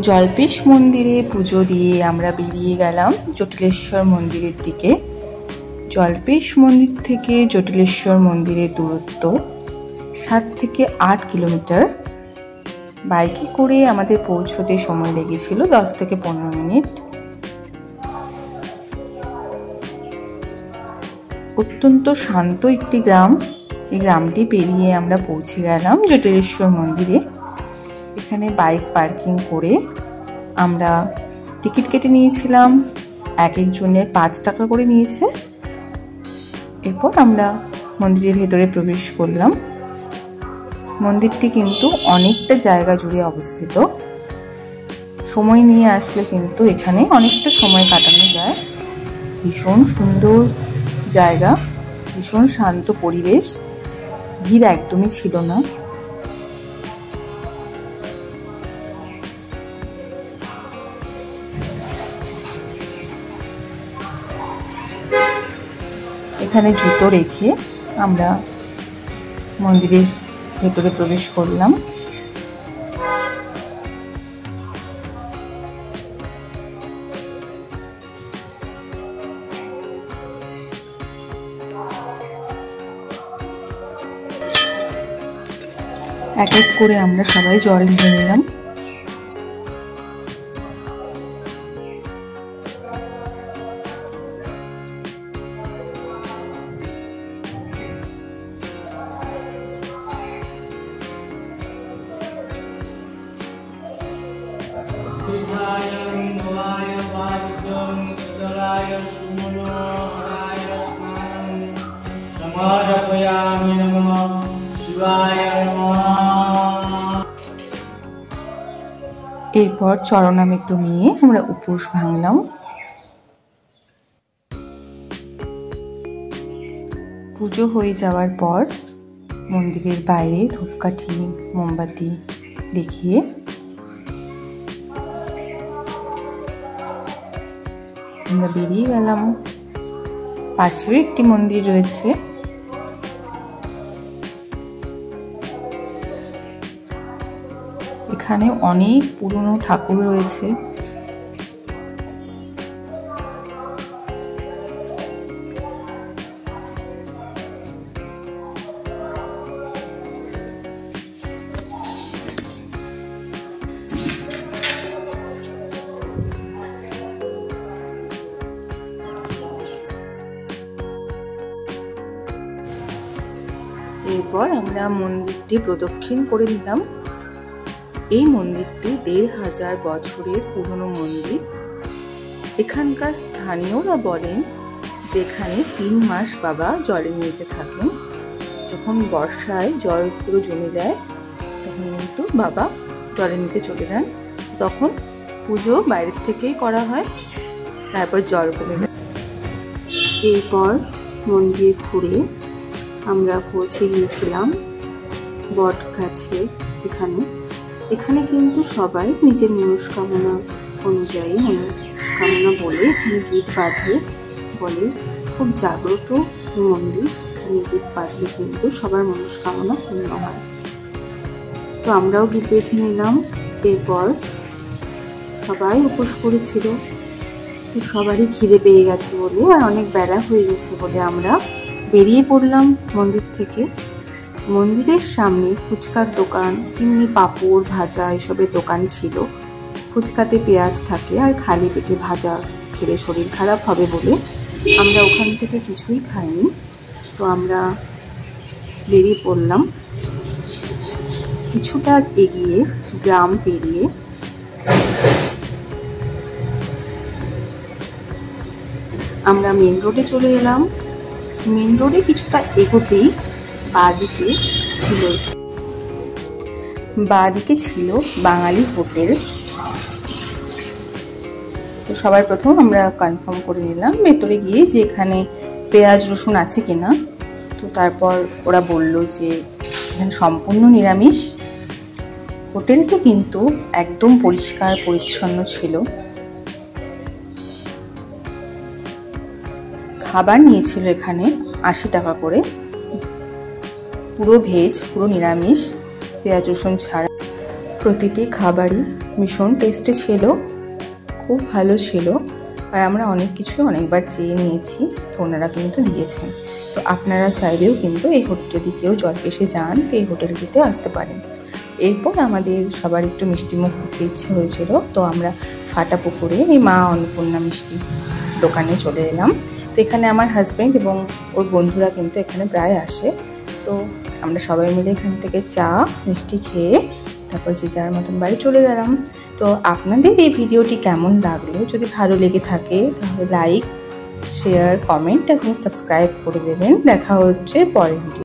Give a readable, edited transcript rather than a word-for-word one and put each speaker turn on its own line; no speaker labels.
জলপেশ মন্দিরে পুজো দিয়ে আমরা বেরিয়ে গেলাম জটিলেশ্বর মন্দিরের দিকে। জলপেশ মন্দির থেকে জটিলেশ্বর মন্দিরের দূরত্ব 7 থেকে 8 কিলোমিটার। বাইকে করে আমাদের পৌঁছতে সময় লেগেছিল 10 থেকে 15 মিনিট। অত্যন্ত শান্ত একটি গ্রাম। এই গ্রামটি পেরিয়ে আমরা পৌঁছে গেলাম জটিলেশ্বর মন্দিরে। এখানে বাইক পার্কিং করে আমরা টিকিট কেটে নিয়েছিলাম। এক একজনের 5 টাকা করে নিয়েছে। এরপর আমরা মন্দিরের ভেতরে প্রবেশ করলাম। মন্দিরটি কিন্তু অনেকটা জায়গা জুড়ে অবস্থিত। সময় নিয়ে আসলে কিন্তু এখানে অনেকটা সময় কাটানো যায়। ভীষণ সুন্দর জায়গা, ভীষণ শান্ত পরিবেশ, ভিড় একদমই ছিল না। এখানে জুতো রেখে আমরা মন্দিরের ভেতরে প্রবেশ করলাম। এক এক করে আমরা সবাই জল ঢেলে নিলাম। এরপর চরণামৃত নিয়ে আমরা উপোস ভাঙলাম। পুজো হয়ে যাওয়ার পর মন্দিরের বাইরে ধূপকাঠি মোমবাতি দেখিয়ে আমরা বেরিয়ে গেলাম। পাশেও একটি মন্দির রয়েছে। এখানে অনেক পুরনো ঠাকুর রয়েছে। এরপর আমরা মন্দিরটি প্রদক্ষিণ করে নিলাম। এই মন্দিরটি 1500 বছরের পুরনো মন্দির। এখানকার স্থানীয়রা বলেন যে এখানে 3 মাস বাবা জলের নিচে থাকেন। যখন বর্ষায় জল পুরো জমে যায় তখন কিন্তু বাবা জলের নিচে চলে যান। তখন পুজো বাইরের থেকেই করা হয়, তারপর জল কমে যায়। এরপর মন্দির ঘুরে আমরা পৌঁছে গিয়েছিলাম বট গাছে। এখানে কিন্তু সবাই নিজের মনস্কামনা অনুযায়ী মনস্কামনা বলে এখানে গীত বাঁধে। বলে খুব জাগ্রত মন্দির। এখানে গীত বাঁধলে কিন্তু সবার মনস্কামনা পূর্ণ হয়। তো আমরাও গীত বেঁধে নিলাম। এরপর সবাই উপোস করেছিল। তো সবারই খিদে পেয়ে গেছে বলে আর অনেক বেলা হয়ে গেছে বলে আমরা বেরিয়ে পড়লাম মন্দির থেকে। মন্দিরের সামনে ফুচকার দোকান, এমনি পাঁপড় ভাজা এসবের দোকান ছিল। ফুচকাতে পেঁয়াজ থাকে আর খালি পেটে ভাজা খেলে শরীর খারাপ হবে বলে আমরা ওখান থেকে কিছুই খাইনি। তো আমরা বেরিয়ে পড়লাম। কিছুটা এগিয়ে গ্রাম পেরিয়ে আমরা মেন রোডে চলে এলাম। মেন রোডে কিছুটা এগোতেই বাঁদিকে ছিল বাঙালি হোটেল। তো সবার প্রথম আমরা কনফার্ম করে নিলাম ভেতরে গিয়ে যে এখানে পেঁয়াজ রসুন আছে কিনা। তো তারপর ওরা বলল যে এখানে সম্পূর্ণ নিরামিষ। হোটেলটা কিন্তু একদম পরিষ্কার পরিচ্ছন্ন ছিল। খাবার নিয়েছিল এখানে 80 টাকা করে, পুরো ভেজ, পুরো নিরামিষ, পেঁয়াজ রসুন ছাড়া। প্রতিটি খাবারই ভীষণ টেস্টি ছিল, খুব ভালো ছিল। আর আমরা অনেক কিছু অনেকবার চেয়ে নিয়েছি, তো ওনারা কিন্তু দিয়েছেন। তো আপনারা চাইলেও কিন্তু এই হোটেল, যদি কেউ জলপেশে যান তো এই হোটেলটিতে আসতে পারেন। এরপর আমাদের সবার একটু মিষ্টি মুখ করতে ইচ্ছে হয়েছিল, তো আমরা ফাটাপুকুরে এই মা অন্নপূর্ণা মিষ্টি দোকানে চলে এলাম। তো এখানে আমার হাজব্যান্ড এবং ওর বন্ধুরা কিন্তু এখানে প্রায় আসে। তো আমরা সবাই মিলে এখান থেকে চা মিষ্টি খেয়ে তারপর যে যার মতন বাড়ি চলে গেলাম। তো আপনাদের এই ভিডিওটি কেমন লাগলো, যদি ভালো লেগে থাকে তাহলে লাইক, শেয়ার, কমেন্ট এবং সাবস্ক্রাইব করে দেবেন। দেখা হচ্ছে পরের ভিডিও।